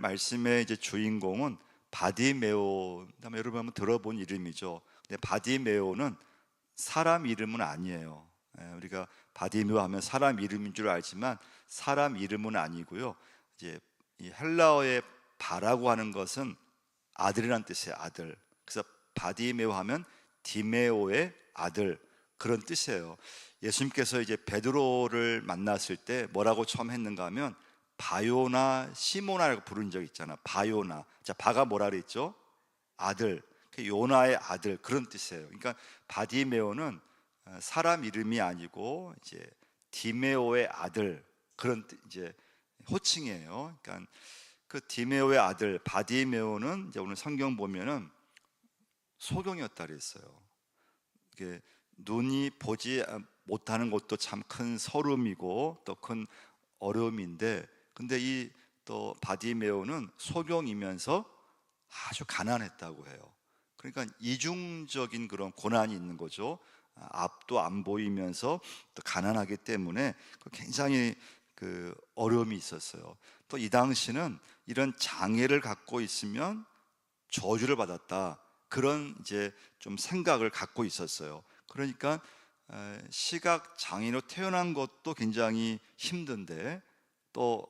말씀의 이제 주인공은 바디메오. 여러분 한번 들어본 이름이죠. 근데 바디메오는 사람 이름은 아니에요. 우리가 바디메오 하면 사람 이름인 줄 알지만 사람 이름은 아니고요. 이제 이 헬라어의 바라고 하는 것은 아들이란 뜻이에요. 아들. 그래서 바디메오 하면 디메오의 아들, 그런 뜻이에요. 예수님께서 이제 베드로를 만났을 때 뭐라고 처음 했는가 하면 바요나 시모나라고 부른 적 있잖아. 바요나. 자, 바가 뭐라 그랬죠? 아들. 요나의 아들, 그런 뜻이에요. 그러니까 바디메오는 사람 이름이 아니고 이제 디메오의 아들, 그런 이제 호칭이에요. 그러니까 그 디메오의 아들 바디메오는 이제 오늘 성경 보면은 소경이었다 그랬어요. 이게 눈이 보지 못하는 것도 참 큰 서름이고 또 큰 어려움인데, 근데 이 또 바디메오는 소경이면서 아주 가난했다고 해요. 그러니까 이중적인 그런 고난이 있는 거죠. 앞도 안 보이면서 또 가난하기 때문에 굉장히 그 어려움이 있었어요. 또 이 당시는 이런 장애를 갖고 있으면 저주를 받았다, 그런 이제 좀 생각을 갖고 있었어요. 그러니까 시각 장애로 태어난 것도 굉장히 힘든데 또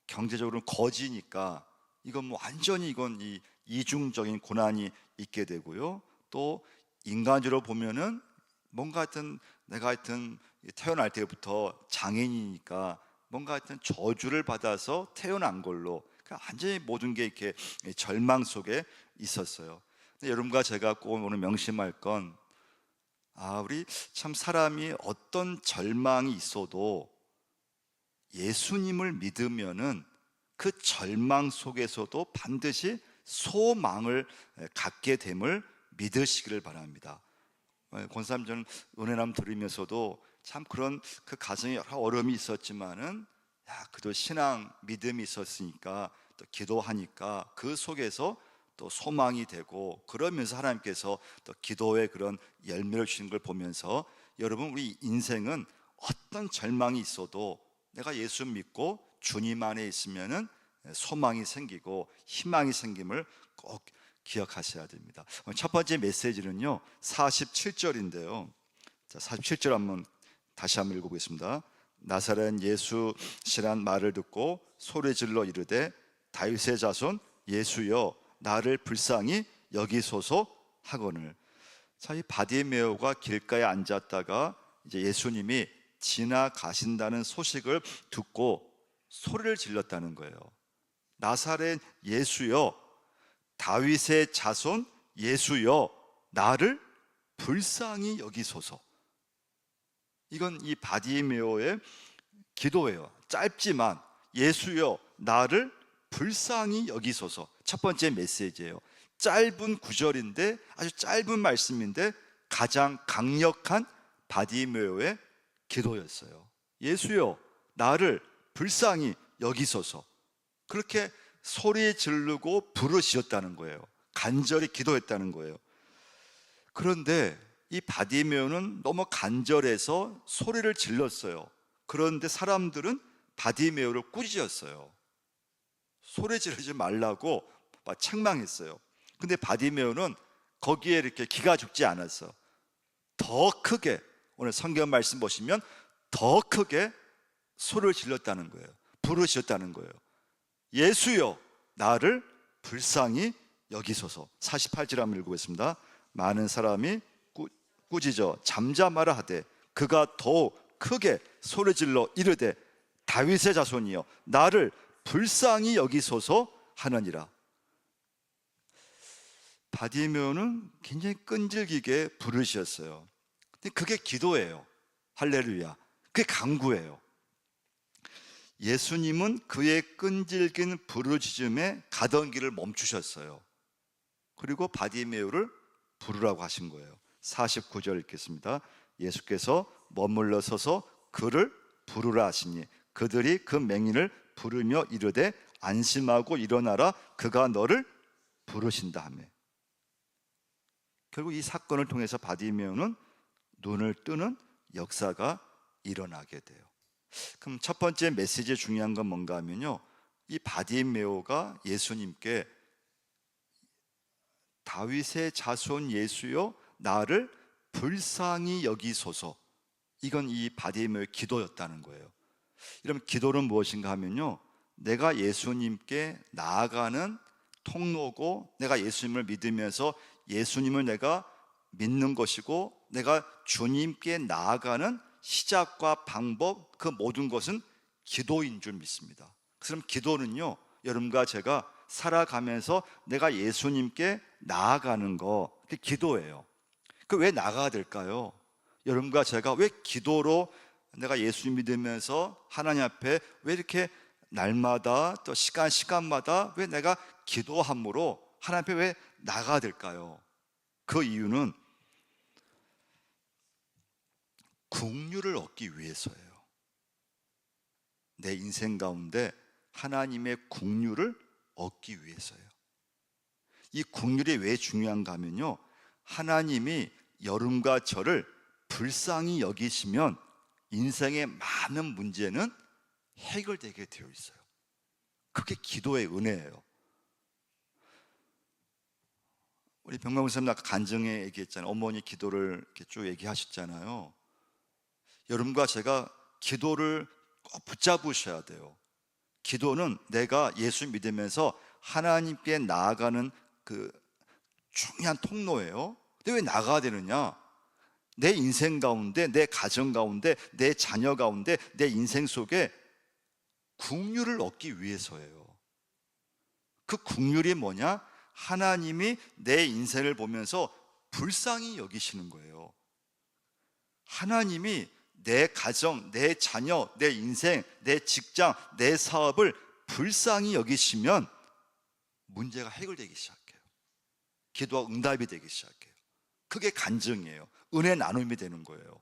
경제적으로 거지니까 이건 뭐 완전히 이건 이 이중적인 고난이 있게 되고요. 또 인간적으로 보면은 뭔가 하여튼 내가 하여튼 태어날 때부터 장애인이니까 뭔가 하여튼 저주를 받아서 태어난 걸로, 그러니까 완전히 모든 게 이렇게 절망 속에 있었어요. 근데 여러분과 제가 꼭 오늘 명심할 건, 우리 참 사람이 어떤 절망이 있어도 예수님을 믿으면은 그 절망 속에서도 반드시 소망을 갖게 됨을 믿으시기를 바랍니다. 권사님, 저는 은혜남 들으면서도 참 그런 그 가정에 여러 어려움이 있었지만은 그래도 신앙 믿음이 있었으니까 또 기도하니까 그 속에서 또 소망이 되고, 그러면서 하나님께서 또 기도의 그런 열매를 주시는 걸 보면서, 여러분 우리 인생은 어떤 절망이 있어도 내가 예수 믿고 주님 안에 있으면은 소망이 생기고 희망이 생김을 꼭 기억하셔야 됩니다. 첫 번째 메시지는요 47절인데요 자, 47절 한번 다시 한번 읽어보겠습니다. 나사렛 예수시란 말을 듣고 소리질러 이르되 다윗의 자손 예수여 나를 불쌍히 여기소서 하거늘. 자, 이 바디메오가 길가에 앉았다가 이제 예수님이 지나가신다는 소식을 듣고 소리를 질렀다는 거예요. 나사렛 예수여 다윗의 자손 예수여 나를 불쌍히 여기소서. 이건 이 바디메오의 기도예요. 짧지만 예수여 나를 불쌍히 여기소서. 첫 번째 메시지예요. 짧은 구절인데, 아주 짧은 말씀인데 가장 강력한 바디메오의 기도였어요. 예수여 나를 불쌍히 여기소서. 그렇게 소리 지르고 부르셨다는 거예요. 간절히 기도했다는 거예요. 그런데 이 바디메오는 너무 간절해서 소리를 질렀어요. 그런데 사람들은 바디메오를 꾸짖었어요. 소리 지르지 말라고 막 책망했어요. 근데 바디메오는 거기에 이렇게 기가 죽지 않았어. 더 크게, 오늘 성경 말씀 보시면 더 크게 소리를 질렀다는 거예요. 부르셨다는 거예요. 예수여 나를 불쌍히 여기소서. 48절 한번 읽어보겠습니다. 많은 사람이 꾸짖어 잠잠하라 하되 그가 더욱 크게 소리질러 이르되 다윗의 자손이여 나를 불쌍히 여기소서 하느니라. 바디메오는 굉장히 끈질기게 부르셨어요. 근데 그게 기도예요. 할렐루야. 그게 간구예요. 예수님은 그의 끈질긴 부르짖음에 가던 길을 멈추셨어요. 그리고 바디메오를 부르라고 하신 거예요. 49절 읽겠습니다. 예수께서 머물러 서서 그를 부르라 하시니 그들이 그 맹인을 부르며 이르되 안심하고 일어나라 그가 너를 부르신다 하며, 결국 이 사건을 통해서 바디메오는 눈을 뜨는 역사가 일어나게 돼요. 그럼 첫 번째 메시지의 중요한 건 뭔가 하면요, 이 바디메오가 예수님께 다윗의 자손 예수여 나를 불쌍히 여기소서, 이건 이 바디메오의 기도였다는 거예요. 여러분, 기도는 무엇인가 하면요, 내가 예수님께 나아가는 통로고, 내가 예수님을 믿으면서 예수님을 내가 믿는 것이고, 내가 주님께 나아가는 시작과 방법, 그 모든 것은 기도인 줄 믿습니다. 그럼 기도는요, 여러분과 제가 살아가면서 내가 예수님께 나아가는 거, 그게 기도예요. 그 왜 나아가야 될까요? 여러분과 제가 왜 기도로 내가 예수 믿으면서 하나님 앞에 왜 이렇게 날마다 또 시간마다 왜 내가 기도함으로 하나님 앞에 왜 나가야 될까요? 그 이유는 긍휼을 얻기 위해서예요. 내 인생 가운데 하나님의 긍휼을 얻기 위해서예요. 이 긍휼이 왜 중요한가 하면요, 하나님이 여러분과 저를 불쌍히 여기시면 인생의 많은 문제는 해결되게 되어 있어요. 그게 기도의 은혜예요. 우리 병강 목사님 아까 간증에 얘기했잖아요. 어머니 기도를 이렇게 쭉 얘기하셨잖아요. 여러분과 제가 기도를 꼭 붙잡으셔야 돼요. 기도는 내가 예수 믿으면서 하나님께 나아가는 그 중요한 통로예요. 근데 왜 나가야 되느냐? 내 인생 가운데, 내 가정 가운데, 내 자녀 가운데, 내 인생 속에 긍휼을 얻기 위해서예요. 그 긍휼이 뭐냐? 하나님이 내 인생을 보면서 불쌍히 여기시는 거예요. 하나님이 내 가정, 내 자녀, 내 인생, 내 직장, 내 사업을 불쌍히 여기시면 문제가 해결되기 시작해요. 기도가 응답이 되기 시작해요. 그게 간증이에요. 은혜 나눔이 되는 거예요.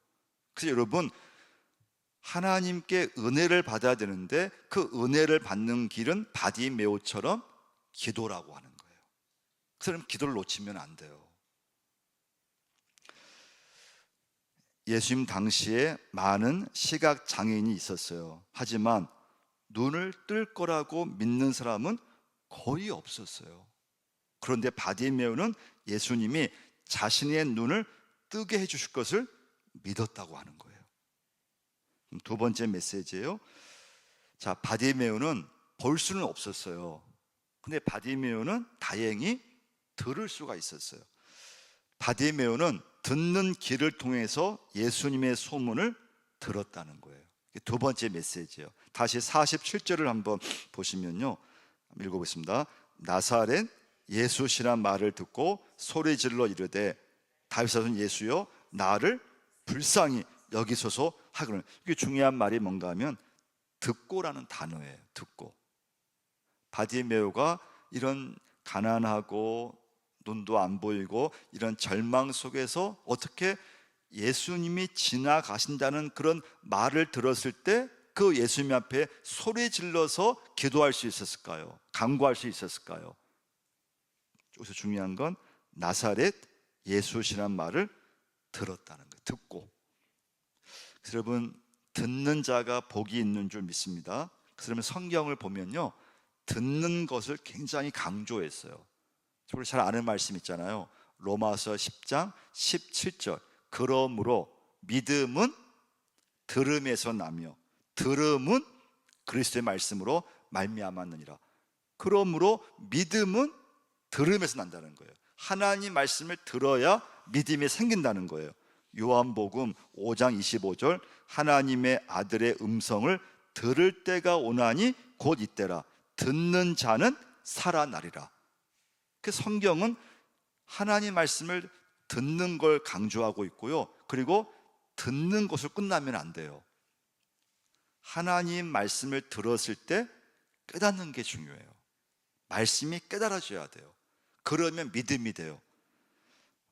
그래서 여러분, 하나님께 은혜를 받아야 되는데 그 은혜를 받는 길은 바디메오처럼 기도라고 하는 거예요. 그럼 기도를 놓치면 안 돼요. 예수님 당시에 많은 시각 장애인이 있었어요. 하지만 눈을 뜰 거라고 믿는 사람은 거의 없었어요. 그런데 바디메오는 예수님이 자신의 눈을 뜨게 해주실 것을 믿었다고 하는 거예요. 두 번째 메시지예요. 자, 바디메오는 볼 수는 없었어요. 근데 바디메오는 다행히 들을 수가 있었어요. 바디메오는 듣는 길을 통해서 예수님의 소문을 들었다는 거예요. 두 번째 메시지예요. 다시 47절을 한번 보시면요, 읽어보겠습니다. 나사렛 예수시란 말을 듣고 소리질러 이르되 다윗 자손 예수여 나를 불쌍히 여기소서 하거늘. 이게 중요한 말이 뭔가 하면 듣고라는 단어예요. 듣고. 바디메오가 이런 가난하고 눈도 안 보이고 이런 절망 속에서 어떻게 예수님이 지나가신다는 그런 말을 들었을 때 그 예수님 앞에 소리 질러서 기도할 수 있었을까요? 간구할 수 있었을까요? 여기서 중요한 건 나사렛 예수시란 말을 들었다는 거예요. 듣고. 그래서 여러분, 듣는 자가 복이 있는 줄 믿습니다. 그러면 성경을 보면요, 듣는 것을 굉장히 강조했어요. 우리 잘 아는 말씀 있잖아요. 로마서 10장 17절. 그러므로 믿음은 들음에서 나며 들음은 그리스도의 말씀으로 말미암았느니라. 그러므로 믿음은 들음에서 난다는 거예요. 하나님 말씀을 들어야 믿음이 생긴다는 거예요. 요한복음 5장 25절. 하나님의 아들의 음성을 들을 때가 오나니 곧 이때라. 듣는 자는 살아나리라. 그 성경은 하나님 말씀을 듣는 걸 강조하고 있고요, 그리고 듣는 것을 끝나면 안 돼요. 하나님 말씀을 들었을 때 깨닫는 게 중요해요. 말씀이 깨달아져야 돼요. 그러면 믿음이 돼요.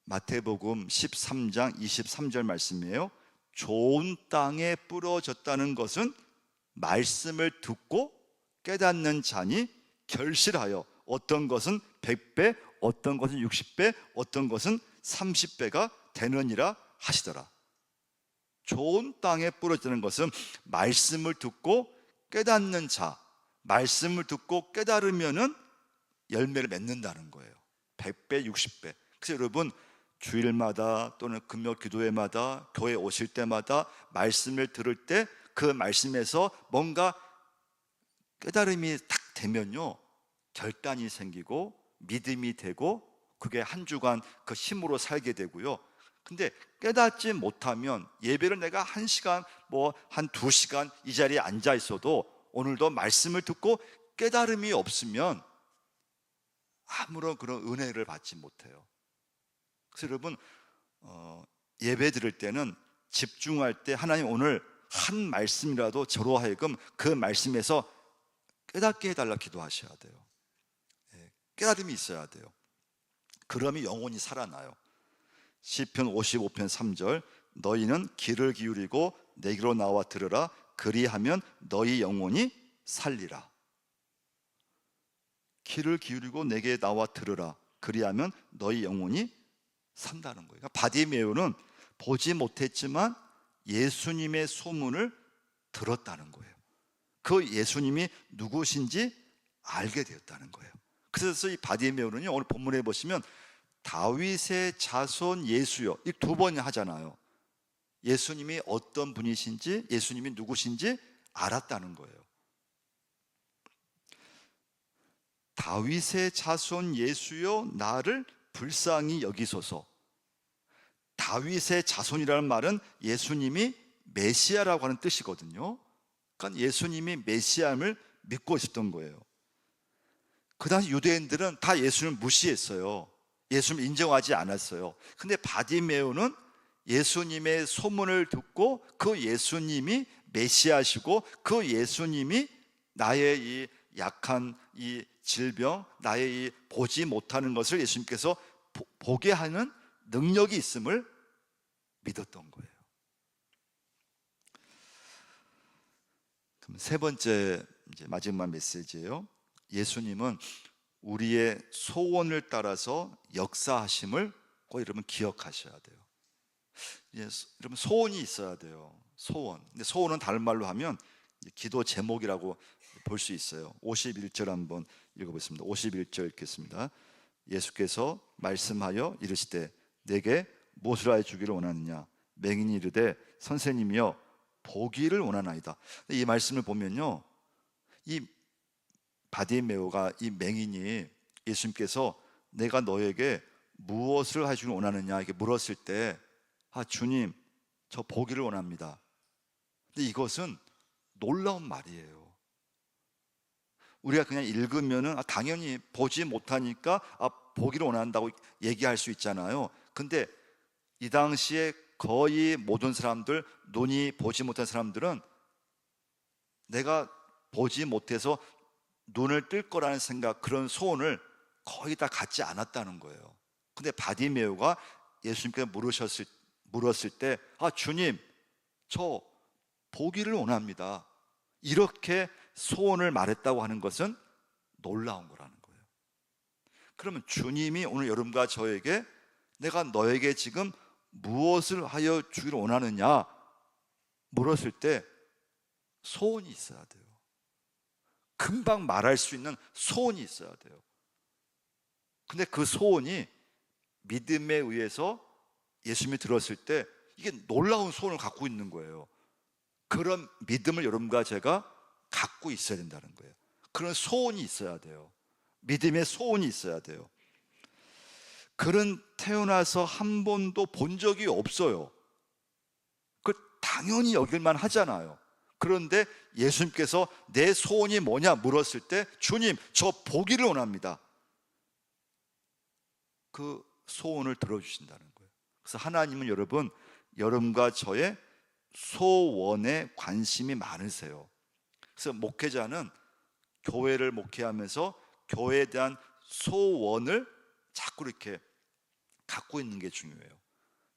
마태복음 13장 23절 말씀이에요. 좋은 땅에 뿌려졌다는 것은 말씀을 듣고 깨닫는 자니 결실하여 어떤 것은 100배, 어떤 것은 60배, 어떤 것은 30배가 되느니라 하시더라. 좋은 땅에 뿌려지는 것은 말씀을 듣고 깨닫는 자, 말씀을 듣고 깨달으면은 열매를 맺는다는 거예요. 100배, 60배. 그래서 여러분, 주일마다 또는 금요 기도회마다 교회 오실 때마다 말씀을 들을 때 그 말씀에서 뭔가 깨달음이 딱 되면요, 결단이 생기고 믿음이 되고 그게 한 주간 그 힘으로 살게 되고요. 근데 깨닫지 못하면 예배를 내가 1시간 한 2시간 이 자리에 앉아 있어도 오늘도 말씀을 듣고 깨달음이 없으면 아무런 그런 은혜를 받지 못해요. 그래서 여러분, 예배 드릴 때는 집중할 때 하나님 오늘 한 말씀이라도 저로 하여금 그 말씀에서 깨닫게 해달라 기도하셔야 돼요. 깨달음이 있어야 돼요. 그러면 영혼이 살아나요. 시편 55편 3절, 너희는 귀를 기울이고 내게로 나와 들으라. 그리하면 너희 영혼이 살리라. 귀를 기울이고 내게 나와 들으라. 그리하면 너희 영혼이 산다는 거예요. 그러니까 바디메오는 보지 못했지만 예수님의 소문을 들었다는 거예요. 그 예수님이 누구신지 알게 되었다는 거예요. 그래서 이 바디메오는요, 오늘 본문에 보시면 다윗의 자손 예수여, 이 2번 하잖아요. 예수님이 어떤 분이신지, 예수님이 누구신지 알았다는 거예요. 다윗의 자손 예수여, 나를 불쌍히 여기소서. 다윗의 자손이라는 말은 예수님이 메시아라고 하는 뜻이거든요. 그러니까 예수님이 메시아임을 믿고 있었던 거예요. 그 당시 유대인들은 다 예수님을 무시했어요. 예수님을 인정하지 않았어요. 근데 바디메오는 예수님의 소문을 듣고 그 예수님이 메시아시고 그 예수님이 나의 이 약한 이 질병, 나의 이 보지 못하는 것을 예수님께서 보게 하는 능력이 있음을 믿었던 거예요. 그럼 3번째, 이제 마지막 메시지예요. 예수님은 우리의 소원을 따라서 역사하심을 꼭 여러분 기억하셔야 돼요. 여러분, 소원이 있어야 돼요. 소원. 근데 소원은 다른 말로 하면 기도 제목이라고 볼 수 있어요. 51절 한번 읽어보겠습니다. 51절 읽겠습니다. 예수께서 말씀하여 이르시되 내게 무엇을 하여 주기를 원하느냐? 맹인이 이르되 선생님이여 보기를 원하나이다. 이 말씀을 보면요, 이 바디메오가, 이 맹인이 예수님께서 내가 너에게 무엇을 하여 주기를 원하느냐 이렇게 물었을 때, 주님, 저 보기를 원합니다. 근데 이것은 놀라운 말이에요. 우리가 그냥 읽으면은 당연히 보지 못하니까 보기를 원한다고 얘기할 수 있잖아요. 근데 이 당시에 거의 모든 사람들, 눈이 보지 못한 사람들은 내가 보지 못해서 눈을 뜰 거라는 생각, 그런 소원을 거의 다 갖지 않았다는 거예요. 근데 바디메오가 예수님께 물었을 때, 주님, 저 보기를 원합니다, 이렇게 소원을 말했다고 하는 것은 놀라운 거라는 거예요. 그러면 주님이 오늘 여러분과 저에게 내가 너에게 지금 무엇을 하여 주기를 원하느냐 물었을 때 소원이 있어야 돼요. 금방 말할 수 있는 소원이 있어야 돼요. 근데 그 소원이 믿음에 의해서 예수님이 들었을 때 이게 놀라운 소원을 갖고 있는 거예요. 그런 믿음을 여러분과 제가 갖고 있어야 된다는 거예요. 그런 소원이 있어야 돼요. 믿음의 소원이 있어야 돼요. 그는 태어나서 한 번도 본 적이 없어요. 그 당연히 여길만 하잖아요. 그런데 예수님께서 내 소원이 뭐냐 물었을 때, 주님, 저 보기를 원합니다, 그 소원을 들어주신다는 거예요. 그래서 하나님은 여러분과 저의 소원에 관심이 많으세요. 그래서 목회자는 교회를 목회하면서 교회에 대한 소원을 자꾸 이렇게 갖고 있는 게 중요해요.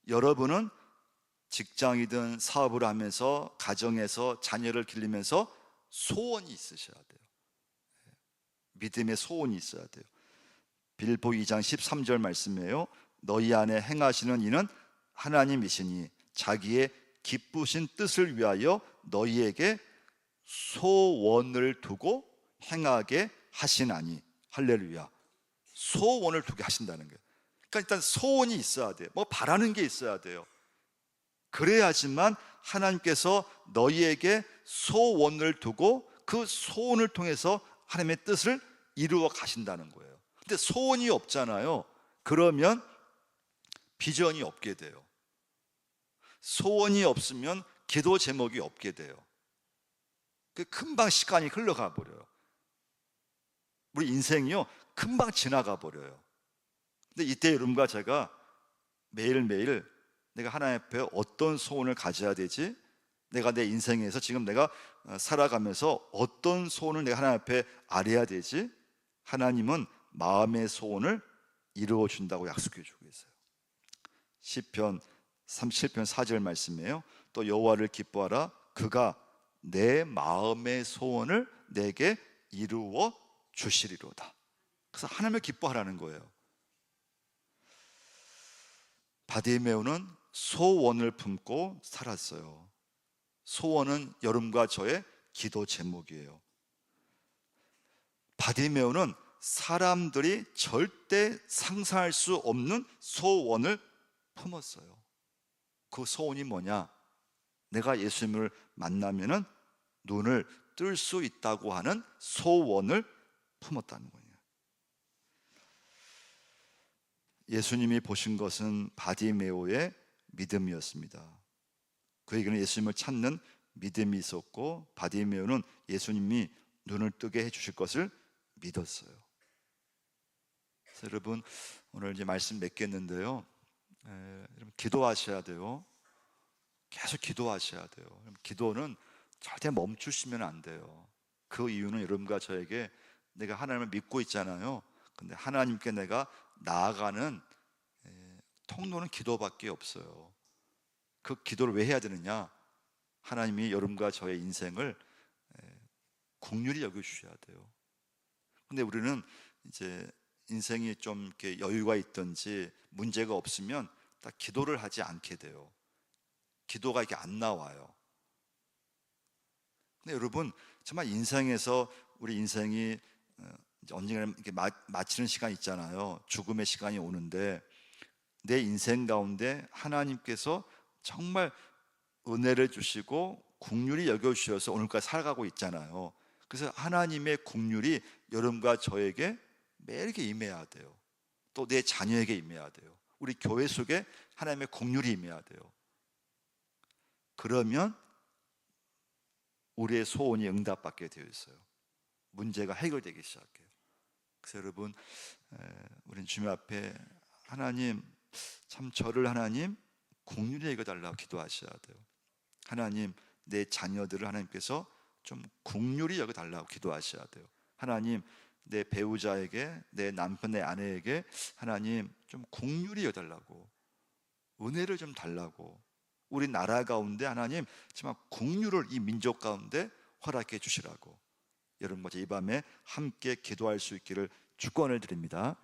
여러분은 직장이든 사업을 하면서 가정에서 자녀를 기르면서 소원이 있으셔야 돼요. 믿음의 소원이 있어야 돼요. 빌보 2장 13절 말씀이에요. 너희 안에 행하시는 이는 하나님이시니 자기의 기쁘신 뜻을 위하여 너희에게 소원을 두고 행하게 하시나니. 할렐루야. 소원을 두게 하신다는 거예요. 그러니까 일단 소원이 있어야 돼요. 뭐 바라는 게 있어야 돼요. 그래야지만 하나님께서 너희에게 소원을 두고 그 소원을 통해서 하나님의 뜻을 이루어 가신다는 거예요. 근데 소원이 없잖아요. 그러면 비전이 없게 돼요. 소원이 없으면 기도 제목이 없게 돼요. 금방 시간이 흘러가 버려요. 우리 인생이요, 금방 지나가 버려요. 근데 이때 여러분과 제가 매일매일 내가 하나님 앞에 어떤 소원을 가져야 되지? 내가 내 인생에서 지금 내가 살아가면서 어떤 소원을 내가 하나님 앞에 아뢰야 되지? 하나님은 마음의 소원을 이루어 준다고 약속해 주고 계세요. 시편 37편 4절 말씀이에요. 또 여호와를 기뻐하라. 그가 내 마음의 소원을 내게 이루어 주시리로다. 그래서 하나님을 기뻐하라는 거예요. 바디메오는 소원을 품고 살았어요. 소원은 여러분과 저의 기도 제목이에요. 바디메오는 사람들이 절대 상상할 수 없는 소원을 품었어요. 그 소원이 뭐냐? 내가 예수님을 만나면은 눈을 뜰 수 있다고 하는 소원을 품었다는 거예요. 예수님이 보신 것은 바디메오의 믿음이었습니다. 그에게는 예수님을 찾는 믿음이 있었고, 바디메오는 예수님이 눈을 뜨게 해주실 것을 믿었어요. 그래서 여러분, 오늘 이제 말씀 맺겠는데요, 여러분 기도하셔야 돼요. 계속 기도하셔야 돼요. 기도는 절대 멈추시면 안 돼요. 그 이유는 여러분과 저에게 내가 하나님을 믿고 있잖아요. 근데 하나님께 내가 나아가는 통로는 기도밖에 없어요. 그 기도를 왜 해야 되느냐? 하나님이 여러분과 저의 인생을 긍휼히 여겨주셔야 돼요. 근데 우리는 이제 인생이 좀 이렇게 여유가 있든지 문제가 없으면 딱 기도를 하지 않게 돼요. 기도가 이렇게 안 나와요. 근데 여러분, 정말 인생에서 우리 인생이 언젠가 이렇게 마치는 시간이 있잖아요. 죽음의 시간이 오는데 내 인생 가운데 하나님께서 정말 은혜를 주시고 긍휼히 여겨주셔서 오늘까지 살아가고 있잖아요. 그래서 하나님의 긍휼이 여러분과 저에게 매일게 임해야 돼요. 또 내 자녀에게 임해야 돼요. 우리 교회 속에 하나님의 긍휼이 임해야 돼요. 그러면 우리의 소원이 응답받게 되어 있어요. 문제가 해결되기 시작해요. 그래서 여러분, 우리는 주님 앞에 하나님, 참 저를 하나님 긍휼히 여겨달라고 기도하셔야 돼요. 하나님, 내 자녀들을 하나님께서 좀 긍휼히 여겨달라고 기도하셔야 돼요. 하나님, 내 배우자에게, 내 남편, 내 아내에게 하나님 좀 긍휼히 여겨달라고, 은혜를 좀 달라고, 우리 나라 가운데 하나님 정말 긍휼을 이 민족 가운데 허락해 주시라고, 여러분과 이 밤에 함께 기도할 수 있기를 축원을 드립니다.